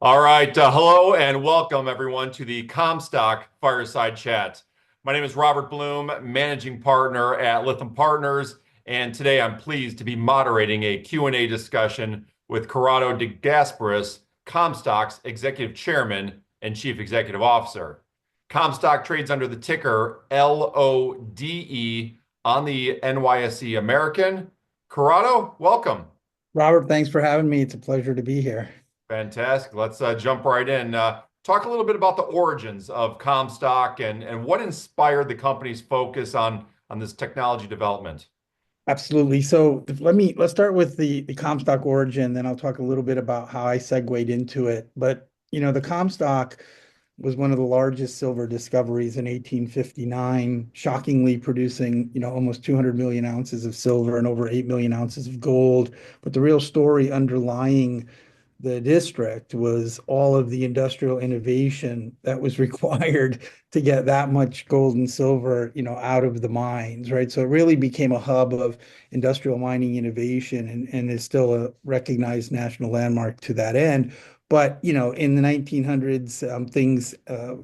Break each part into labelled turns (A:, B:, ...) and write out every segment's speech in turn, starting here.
A: All right. Hello and welcome everyone to the Comstock Fireside Chat. My name is Robert Blum, managing partner at Lytham Partners, and today I'm pleased to be moderating a Q&A discussion with Corrado de Gasperis, Comstock's executive chairman and chief executive officer. Comstock trades under the ticker LODE on the NYSE American. Corrado, welcome.
B: Robert, thanks for having me. It's a pleasure to be here.
A: Fantastic. Let's jump right in. Talk a little bit about the origins of Comstock and what inspired the company's focus on this technology development.
B: Absolutely. So let's start with the Comstock origin, then I'll talk a little bit about how I segued into it. But the Comstock was one of the largest silver discoveries in 1859, shockingly producing, almost 200 million ounces of silver and over 8 million ounces of gold. But the real story underlying the district was all of the industrial innovation that was required to get that much gold and silver, out of the mines, right? So it really became a hub of industrial mining innovation and is still a recognized national landmark to that end. But, in the 1900s, things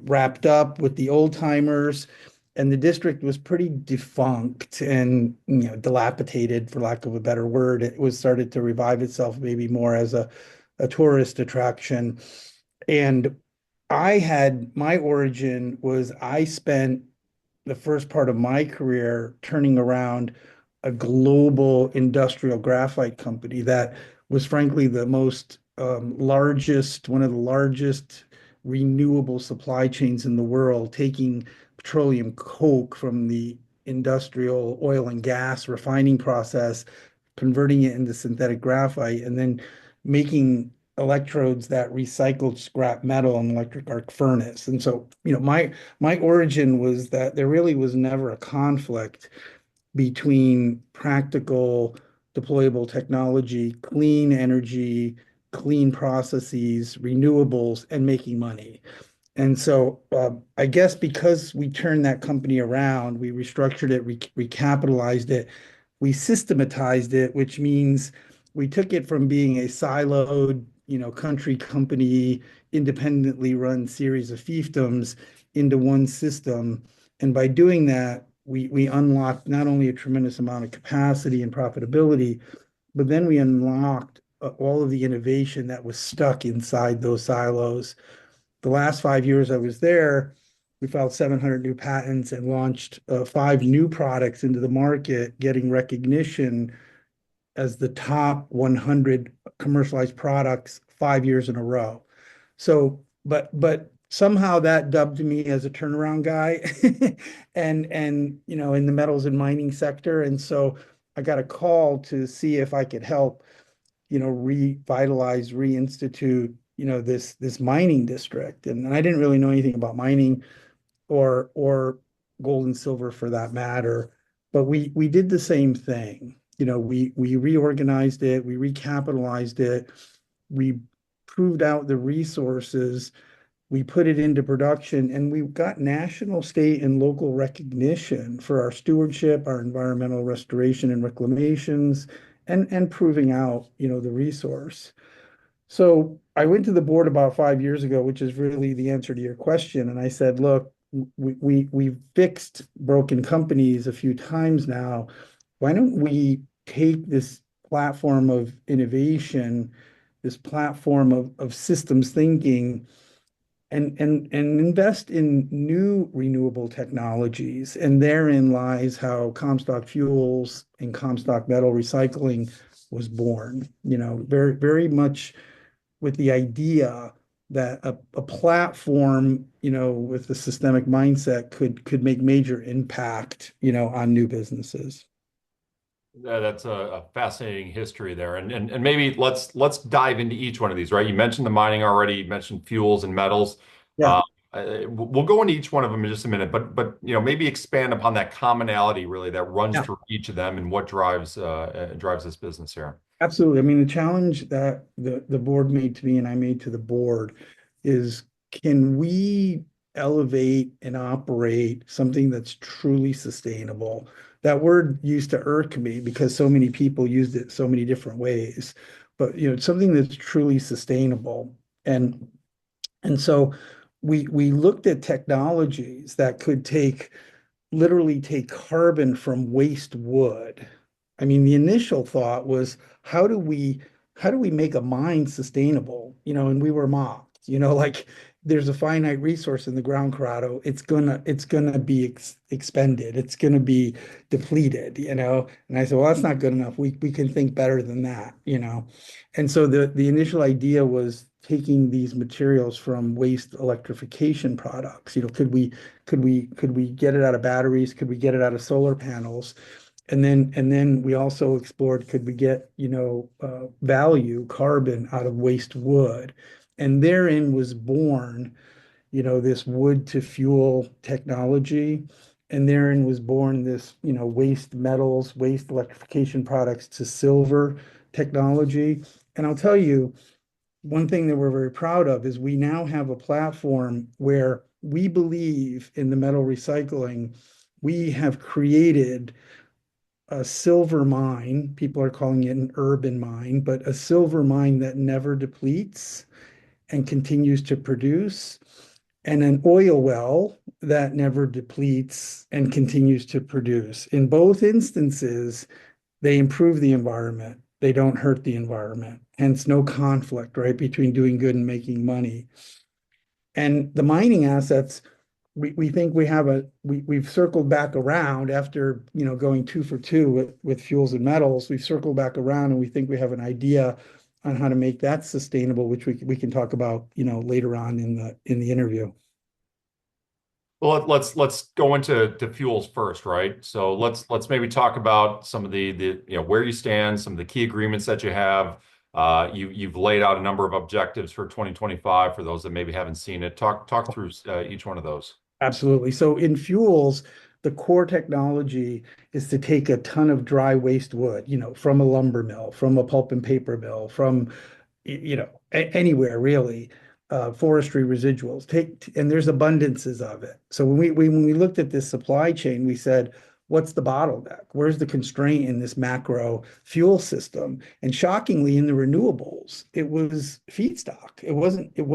B: wrapped up with the old timers, and the district was pretty defunct and dilapidated, for lack of a better word. It was started to revive itself maybe more as a tourist attraction. And my origin was I spent the first part of my career turning around a global industrial graphite company that was frankly the one of the largest renewable supply chains in the world, taking petroleum coke from the industrial oil and gas refining process, converting it into synthetic graphite, and then making electrodes that recycled scrap metal in electric arc furnace. And so, my origin was that there really was never a conflict between practical deployable technology, clean energy, clean processes, renewables, and making money. And so I guess because we turned that company around, we restructured it, recapitalized it, we systematized it, which means we took it from being a siloed, country company, independently run series of fiefdoms into one system. And by doing that, we unlocked not only a tremendous amount of capacity and profitability, but then we unlocked all of the innovation that was stuck inside those silos. The last 5 years I was there, we filed 700 new patents and launched five new products into the market, getting recognition as the top 100 commercialized products 5 years in a row. So, but somehow that dubbed me as a turnaround guy, and in the metals and mining sector. And so I got a call to see if I could help, revitalize, reinstitute, this mining district. And I didn't really know anything about mining or gold and silver for that matter. But we did the same thing. We reorganized it, we recapitalized it, we proved out the resources, we put it into production, and we got national, state, and local recognition for our stewardship, our environmental restoration and reclamations, and proving out, the resource. So I went to the board about 5 years ago, which is really the answer to your question. And I said, look, we've fixed broken companies a few times now. Why don't we take this platform of innovation, this platform of systems thinking, and invest in new renewable technologies? And therein lies how Comstock Fuels and Comstock Metal Recycling was born, very, very much with the idea that a platform, with a systemic mindset could make major impact, on new businesses.
A: That's a fascinating history there, and maybe let's dive into each one of these. Right, you mentioned the mining already. You mentioned fuels and metals.
B: Yeah.
A: Uh, we'll go into each one of them in just a minute, but maybe expand upon that commonality really that runs
B: Yeah.
A: through each of them and what drives this business here.
B: Absolutely. I mean, the challenge that the board made to me and I made to the board is, can we elevate and operate something that's truly sustainable? That word used to irk me because so many people used it so many different ways. But something that's truly sustainable. And and so we looked at technologies that could literally take carbon from waste wood. I mean, the initial thought was, how do we how do we make a mine sustainable? And we were mocked, like there's a finite resource in the ground, Corrado. It's gonna be expended. It's gonna be depleted. And I said, well, that's not good enough. We can think better than that. And so the initial idea was taking these materials from waste electrification products. Could we get it out of batteries? Could we get it out of solar panels? And then we also explored, could we get, value, carbon out of waste wood? And therein was born, this wood to fuel technology. And therein was born this, waste metals, waste electrification products to silver technology. And I'll tell you, one thing that we're very proud of is we now have a platform where we believe in the metal recycling. We have created a silver mine. People are calling it an urban mine, but a silver mine that never depletes and continues to produce, and an oil well that never depletes and continues to produce. In both instances, they improve the environment. They don't hurt the environment. Hence, no conflict, right, between doing good and making money. And the mining assets, we think we've circled back around after, going 2 for 2 with fuels and metals. We've circled back around and we think we have an idea on how to make that sustainable, which we can talk about, later on in the interview.
A: Well, let's go into fuels first, right? So let's maybe talk about some of the where you stand, some of the key agreements that you have. You've laid out a number of objectives for 2025 for those that maybe haven't seen it. Talk through each one of those.
B: Absolutely. So in fuels, the core technology is to take a ton of dry waste wood, from a lumber mill, from a pulp and paper mill, from anywhere really, forestry residuals. And there's abundances of it. So when we looked at this supply chain, we said, what's the bottleneck? Where's the constraint in this macro fuel system? And shockingly, in the renewables, it was feedstock. It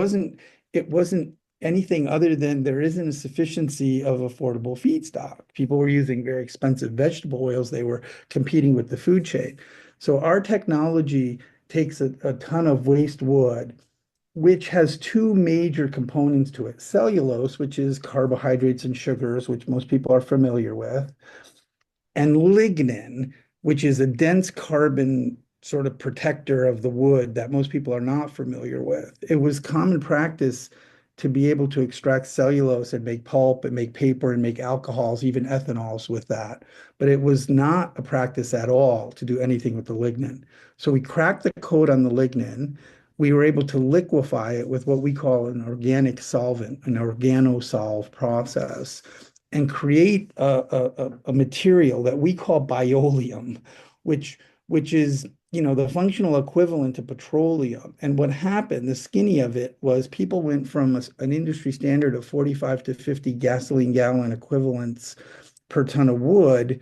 B: wasn't anything other than there isn't a sufficiency of affordable feedstock. People were using very expensive vegetable oils. They were competing with the food chain. So our technology takes a ton of waste wood, which has two major components to it. Cellulose, which is carbohydrates and sugars, which most people are familiar with, and lignin, which is a dense carbon sort of protector of the wood that most people are not familiar with. It was common practice to be able to extract cellulose and make pulp and make paper and make alcohols, even ethanols with that. But it was not a practice at all to do anything with the lignin. So we cracked the code on the lignin. We were able to liquefy it with what we call an organic solvent, an organosolve process, and create a material that we call bioleum, which is, the functional equivalent to petroleum. And what happened, the skinny of it was people went from an industry standard of 45 to 50 gasoline gallon equivalents per ton of wood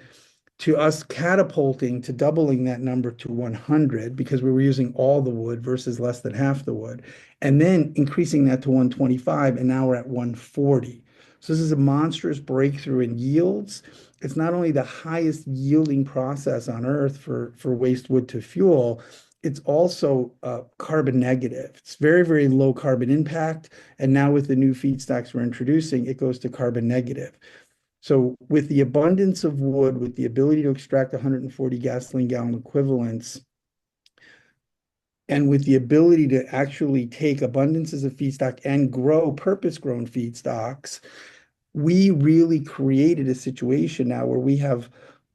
B: to us catapulting to doubling that number to 100 because we were using all the wood versus less than half the wood, and then increasing that to 125, and now we're at 140. So this is a monstrous breakthrough in yields. It's not only the highest yielding process on earth for waste wood to fuel, it's also carbon negative. It's very, very low carbon impact. And now with the new feedstocks we're introducing, it goes to carbon negative. So with the abundance of wood, with the ability to extract 140 gasoline gallon equivalents, and with the ability to actually take abundances of feedstock and grow purpose-grown feedstocks, we really created a situation now where we have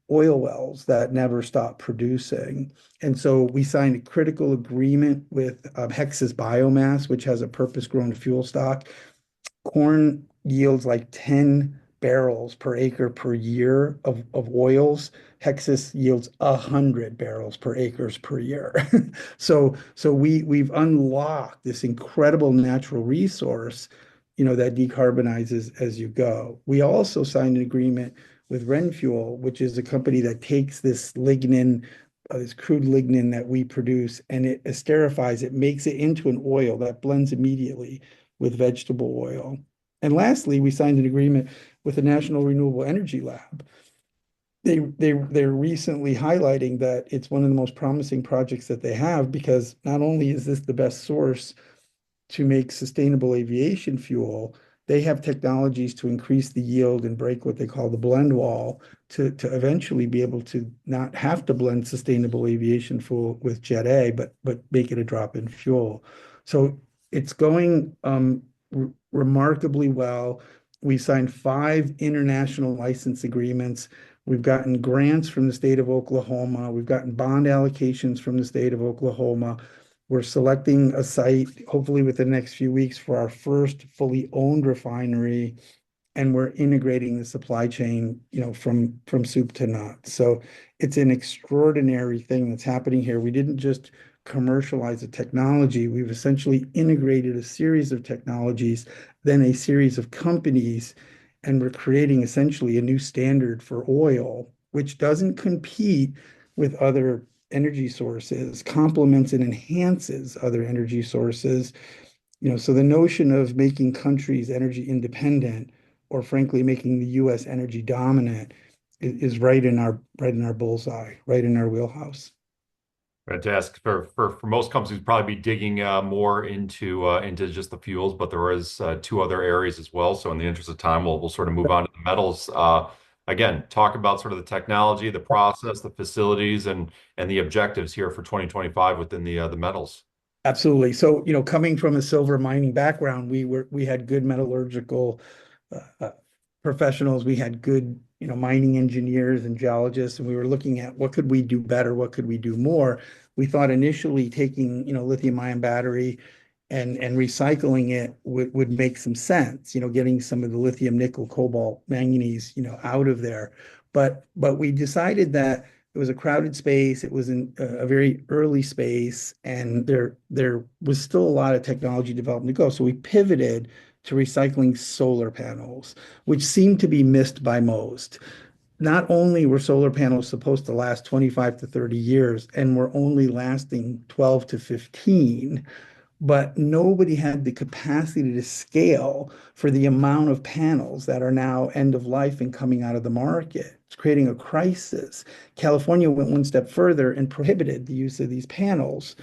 B: oil wells that never stop producing. And so we signed a critical agreement with Hexas Biomass, which has a purpose-grown fuel stock. Corn yields like 10 barrels per acre per year of oils. Hexas yields 100 barrels per acres per year. So we've unlocked this incredible natural resource, that decarbonizes as you go. We also signed an agreement with RenFuel, which is a company that takes this lignin this crude lignin that we produce, and it esterifies it, makes it into an oil that blends immediately with vegetable oil. And lastly, we signed an agreement with the National Renewable Energy Lab. They're recently highlighting that it's one of the most promising projects that they have, because not only is this the best source to make sustainable aviation fuel, they have technologies to increase the yield and break what they call the blend wall to eventually be able to not have to blend sustainable aviation fuel with Jet A, but make it a drop-in fuel. So it's going remarkably well. We signed 5 international license agreements. We've gotten grants from the state of Oklahoma. We've gotten bond allocations from the state of Oklahoma. We're selecting a site, hopefully within the next few weeks, for our first fully owned refinery, and we're integrating the supply chain, from soup to nuts. So it's an extraordinary thing that's happening here. We didn't just commercialize a technology. We've essentially integrated a series of technologies, then a series of companies, and we're creating essentially a new standard for oil, which doesn't compete with other energy sources, complements and enhances other energy sources. So the notion of making countries energy independent, or frankly making the US energy dominant, is right in our bullseye, right in our wheelhouse.
A: Fantastic. For most companies, probably be digging more into just the fuels, but there is 2 other areas as well. So in the interest of time, we'll sort of move on to the metals. Again, talk about sort of the technology, the process, the facilities, and the objectives here for 2025 within the metals.
B: Absolutely. So, coming from a silver mining background, we had good metallurgical uh, professionals. We had good, mining engineers and geologists, and we were looking at what could we do better, what could we do more. We thought initially taking, lithium-ion battery and recycling it would make some sense, getting some of the lithium, nickel, cobalt, manganese, out of there. But we decided that it was a crowded space. It was in a very early space, and there was still a lot of technology development to go. So we pivoted to recycling solar panels, which seemed to be missed by most. Not only were solar panels supposed to last 25 to 30 years, and were only lasting 12 to 15, but nobody had the capacity to scale for the amount of panels that are now end of life and coming out of the market. It's creating a crisis. California went one step further and prohibited the use of these panels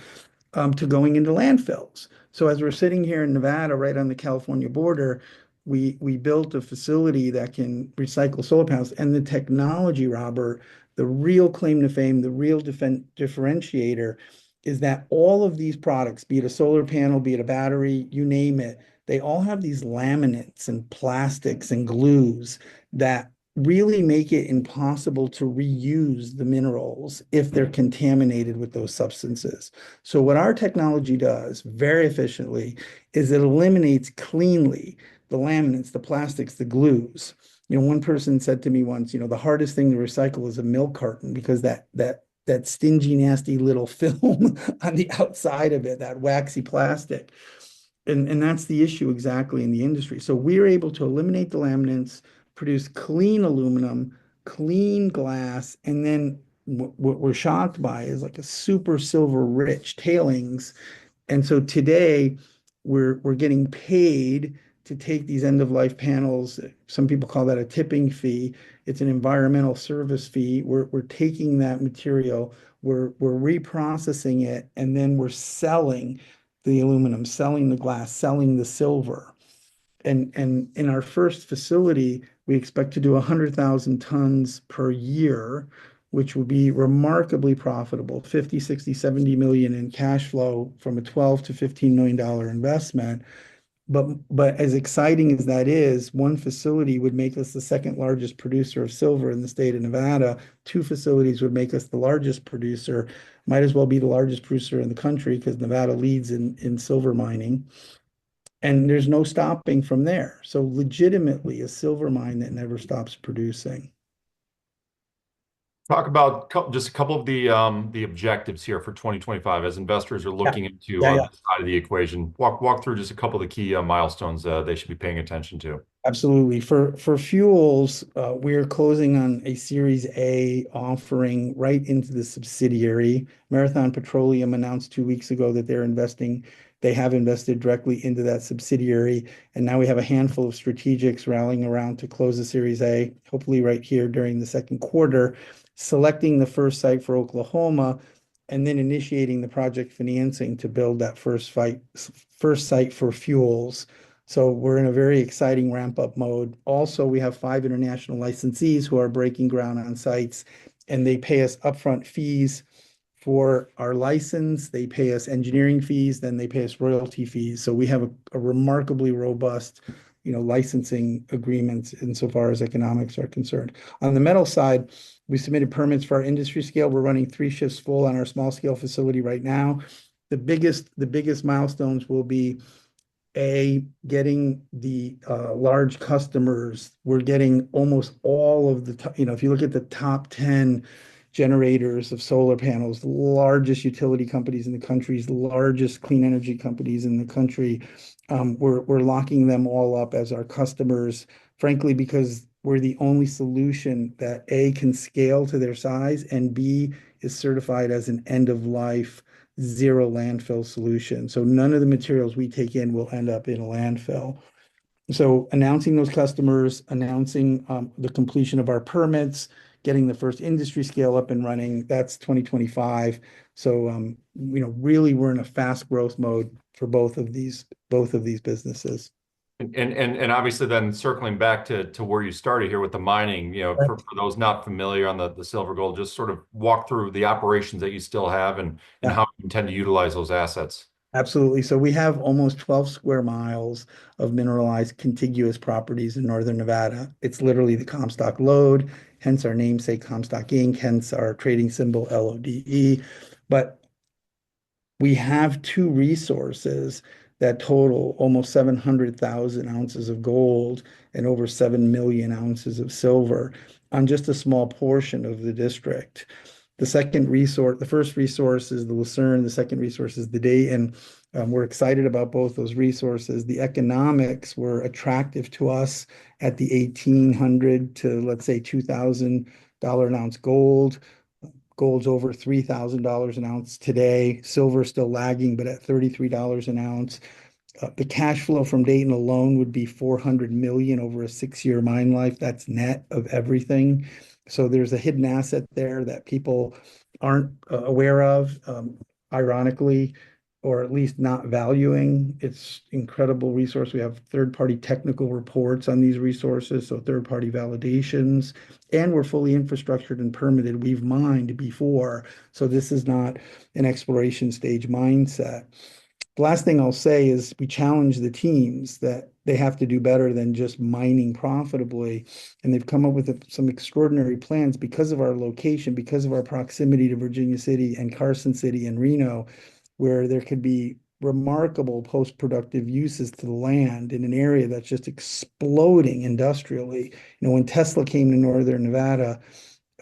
B: to going into landfills. So as we're sitting here in Nevada, right on the California border, we built a facility that can recycle solar panels. And the technology, Robert, the real claim to fame, the real differentiator is that all of these products, be it a solar panel, be it a battery, you name it, they all have these laminates and plastics and glues that really make it impossible to reuse the minerals if they're contaminated with those substances. So what our technology does very efficiently is it eliminates cleanly the laminates, the plastics, the glues. One person said to me once, the hardest thing to recycle is a milk carton, because that stingy, nasty little film on the outside of it, that waxy plastic. And that's the issue exactly in the industry. So we're able to eliminate the laminates, produce clean aluminum, clean glass, and then what we're shocked by is like a super silver rich tailings. And so today we're getting paid to take these end of life panels. Some people call that a tipping fee. It's an environmental service fee. We're taking that material, we're reprocessing it, and then we're selling the aluminum, selling the glass, selling the silver. And in our first facility, we expect to do 100,000 tons per year, which would be remarkably profitable, 50, 60, 70 million in cash flow from a 12 to $15 million investment. But as exciting as that is, one facility would make us the second largest producer of silver in the state of Nevada. 2 facilities would make us the largest producer, might as well be the largest producer in the country, because Nevada leads in silver mining. And there's no stopping from there. So legitimately a silver mine that never stops producing.
A: Talk about just a couple of the objectives here for 2025 as investors are
B: Yeah,
A: looking into
B: yeah, yeah.
A: this side of the equation. Walk through just a couple of the key milestones they should be paying attention to.
B: Absolutely. For fuels, we're closing on a Series A offering right into the subsidiary. Marathon Petroleum announced 2 weeks ago that they have invested directly into that subsidiary. And now we have a handful of strategics rallying around to close the Series A, hopefully right here during the second quarter, selecting the first site for Oklahoma, and then initiating the project financing to build that first site for fuels. So we're in a very exciting ramp up mode. Also, we have 5 international licensees who are breaking ground on sites, and they pay us upfront fees for our license. They pay us engineering fees, then they pay us royalty fees. So we have a remarkably robust, licensing agreements insofar as economics are concerned. On the metal side, we submitted permits for our industry scale. We're running 3 shifts full on our small scale facility right now. The biggest milestones will be getting the large customers. We're getting almost all of if you look at the top 10 generators of solar panels, the largest utility companies in the country, the largest clean energy companies in the country, we're locking them all up as our customers, frankly, because we're the only solution that A, can scale to their size, and B, is certified as an end of life zero landfill solution. So none of the materials we take in will end up in a landfill. So announcing those customers, announcing the completion of our permits, getting the first industry scale up and running, that's 2025. So really we're in a fast growth mode for both of these businesses.
A: And obviously then circling back to where you started here with the mining, for those not familiar on the silver gold, just sort of walk through the operations that you still have and
B: Yeah.
A: how you intend to utilize those assets.
B: Absolutely. So we have almost 12 square miles of mineralized contiguous properties in northern Nevada. It's literally the Comstock LODE, hence our namesake Comstock Inc., hence our trading symbol LODE. But we have 2 resources that total almost 700,000 ounces of gold and over 7 million ounces of silver on just a small portion of the district. The first resource is the Lucerne, the second resource is the Dayton. We're excited about both those resources. The economics were attractive to us at the 1,800 to, let's say, $2,000 an ounce gold. Gold's over $3,000 an ounce today. Silver still lagging, but at $33 an ounce. The cash flow from Dayton alone would be 400 million over a 6-year mine life. That's net of everything. So there's a hidden asset there that people aren't aware of, ironically, or at least not valuing. It's incredible resource. We have third-party technical reports on these resources, so third-party validations, and we're fully infrastructured and permitted. We've mined before, so this is not an exploration stage mindset. The last thing I'll say is we challenge the teams that they have to do better than just mining profitably. And they've come up with some extraordinary plans because of our location, because of our proximity to Virginia City and Carson City and Reno, where there could be remarkable post-productive uses to the land in an area that's just exploding industrially. When Tesla came to Northern Nevada,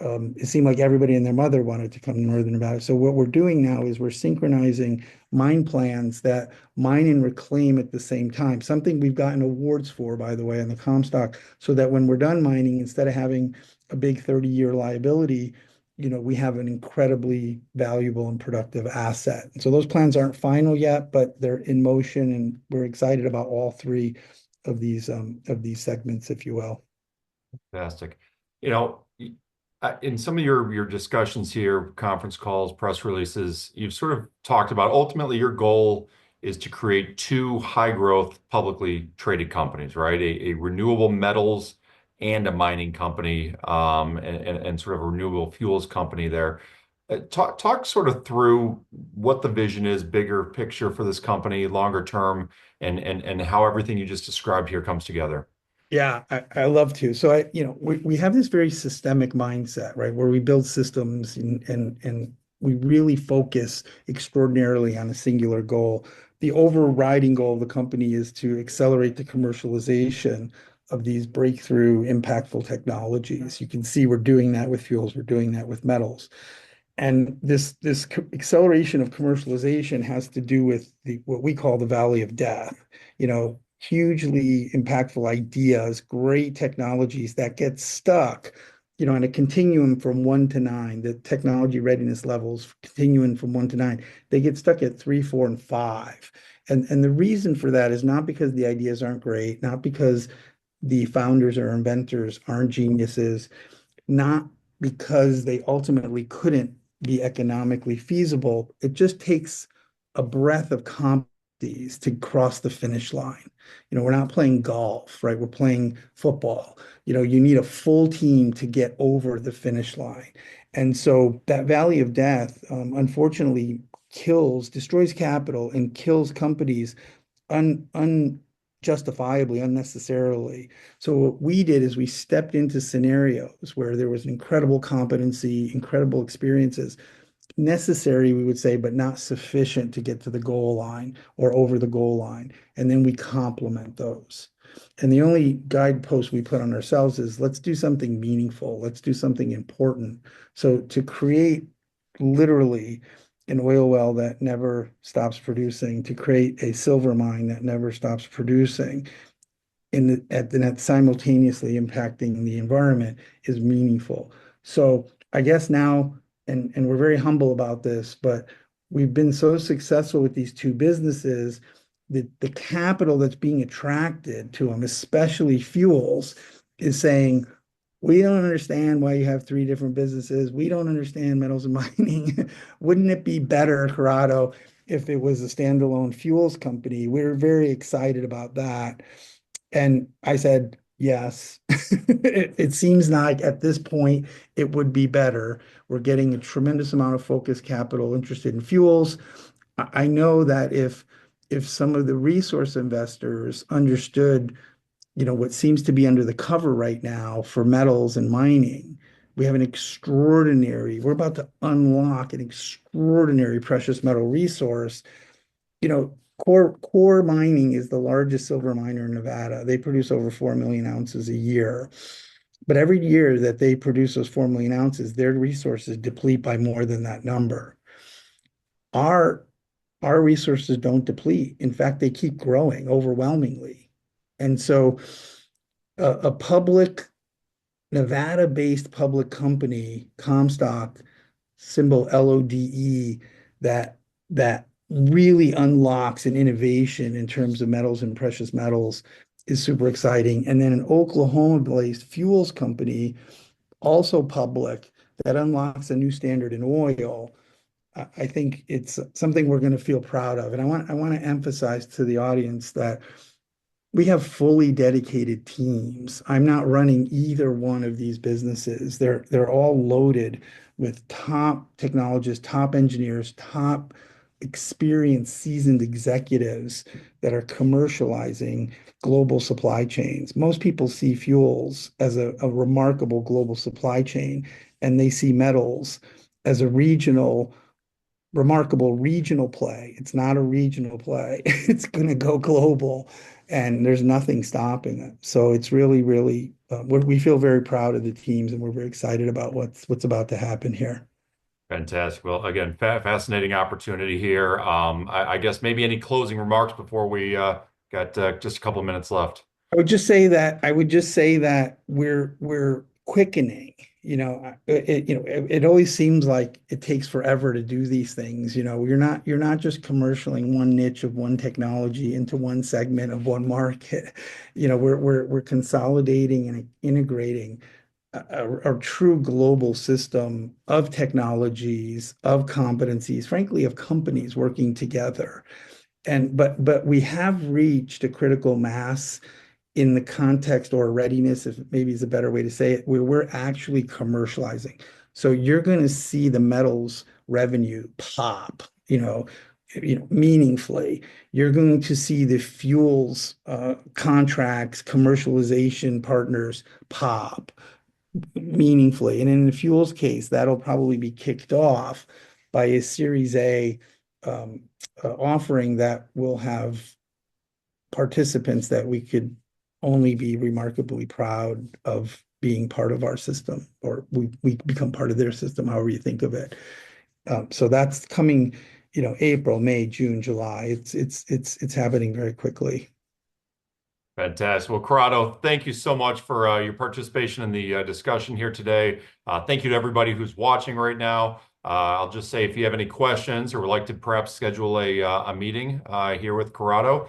B: it seemed like everybody and their mother wanted to come to Northern Nevada. So what we're doing now is we're synchronizing mine plans that mine and reclaim at the same time, something we've gotten awards for, by the way, on the Comstock, so that when we're done mining, instead of having a big 30-year liability, we have an incredibly valuable and productive asset. So those plans aren't final yet, but they're in motion, and we're excited about all three of these segments, if you will.
A: Fantastic. You know, in some of your discussions here, conference calls, press releases, you've sort of talked about ultimately your goal is to create two high growth publicly traded companies, right? A renewable metals and a mining company, and sort of a renewable fuels company there. Talk sort of through what the vision is, bigger picture for this company, longer term, and how everything you just described here comes together.
B: Yeah, I love to. So we have this very systemic mindset, right, where we build systems and we really focus extraordinarily on a singular goal. The overriding goal of the company is to accelerate the commercialization of these breakthrough impactful technologies. You can see we're doing that with fuels, we're doing that with metals. And this acceleration of commercialization has to do with the what we call the valley of death. Hugely impactful ideas, great technologies that get stuck, on a continuum from 1 to 9, the technology readiness levels continuing from 1 to 9, they get stuck at 3, 4, and 5. And the reason for that is not because the ideas aren't great, not because the founders or inventors aren't geniuses, not because they ultimately couldn't be economically feasible. It just takes a breadth of competencies to cross the finish line. We're not playing golf, right? We're playing football. You need a full team to get over the finish line. And so that valley of death, unfortunately, destroys capital and kills companies unjustifiably, unnecessarily. So what we did is we stepped into scenarios where there was incredible competency, incredible experiences, necessary, we would say, but not sufficient to get to the goal line or over the goal line. And then we complement those. And the only guidepost we put on ourselves is let's do something meaningful. Let's do something important. So to create literally an oil well that never stops producing, to create a silver mine that never stops producing, that simultaneously impacting the environment is meaningful. So I guess now, and we're very humble about this, but we've been so successful with these two businesses that the capital that's being attracted to them, especially fuels, is saying, we don't understand why you have three different businesses. We don't understand metals and mining. Wouldn't it be better, Corrado, if it was a standalone fuels company? We're very excited about that. And I said, yes. It seems like at this point it would be better. We're getting a tremendous amount of focus capital interested in fuels. I know that if some of the resource investors understood, what seems to be under the cover right now for metals and mining, we're about to unlock an extraordinary precious metal resource. Core Mining is the largest silver miner in Nevada. They produce over 4 million ounces a year. But every year that they produce those 4 million ounces, their resources deplete by more than that number. Our our resources don't deplete. In fact, they keep growing overwhelmingly. And so a public Nevada-based public company, Comstock, symbol LODE, that really unlocks an innovation in terms of metals and precious metals is super exciting. And then an Oklahoma-based fuels company, also public, that unlocks a new standard in oil. I think it's something we're going to feel proud of. And I want to emphasize to the audience that we have fully dedicated teams. I'm not running either one of these businesses. They're all loaded with top technologists, top engineers, top experienced, seasoned executives that are commercializing global supply chains. Most people see fuels as a remarkable global supply chain, and they see metals as a remarkable regional play. It's not a regional play. It's going to go global, and there's nothing stopping it. So it's really, really, we feel very proud of the teams, and we're very excited about what's about to happen here.
A: Fantastic. Well, again, fascinating opportunity here. I guess maybe any closing remarks before we got just a couple of minutes left.
B: I would just say that we're quickening. It always seems like it takes forever to do these things. You're not just commercializing one niche of one technology into one segment of one market. We're consolidating and integrating a true global system of technologies, of competencies, frankly, of companies working together. But we have reached a critical mass in the context, or readiness, if maybe is a better way to say it, where we're actually commercializing. So you're going to see the metals revenue pop, meaningfully. You're going to see the fuels contracts, commercialization partners pop meaningfully. And in the fuels case, that'll probably be kicked off by a Series A offering that will have participants that we could only be remarkably proud of being part of our system, or we become part of their system, however you think of it. So that's coming, April, May, June, July. It's happening very quickly.
A: Fantastic. Well, Corrado, thank you so much for your participation in the discussion here today. Thank you to everybody who's watching right now. I'll just say if you have any questions or would like to perhaps schedule a meeting here with Corrado,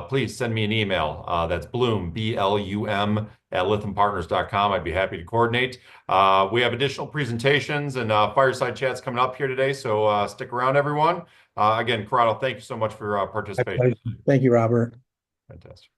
A: please send me an email. That's Blum, BLUM, at lythampartners.com. I'd be happy to coordinate. We have additional presentations and fireside chats coming up here today, so stick around, everyone. Again, Corrado, thank you so much for
B: My
A: participation.
B: pleasure. Thank you, Robert.
A: Fantastic.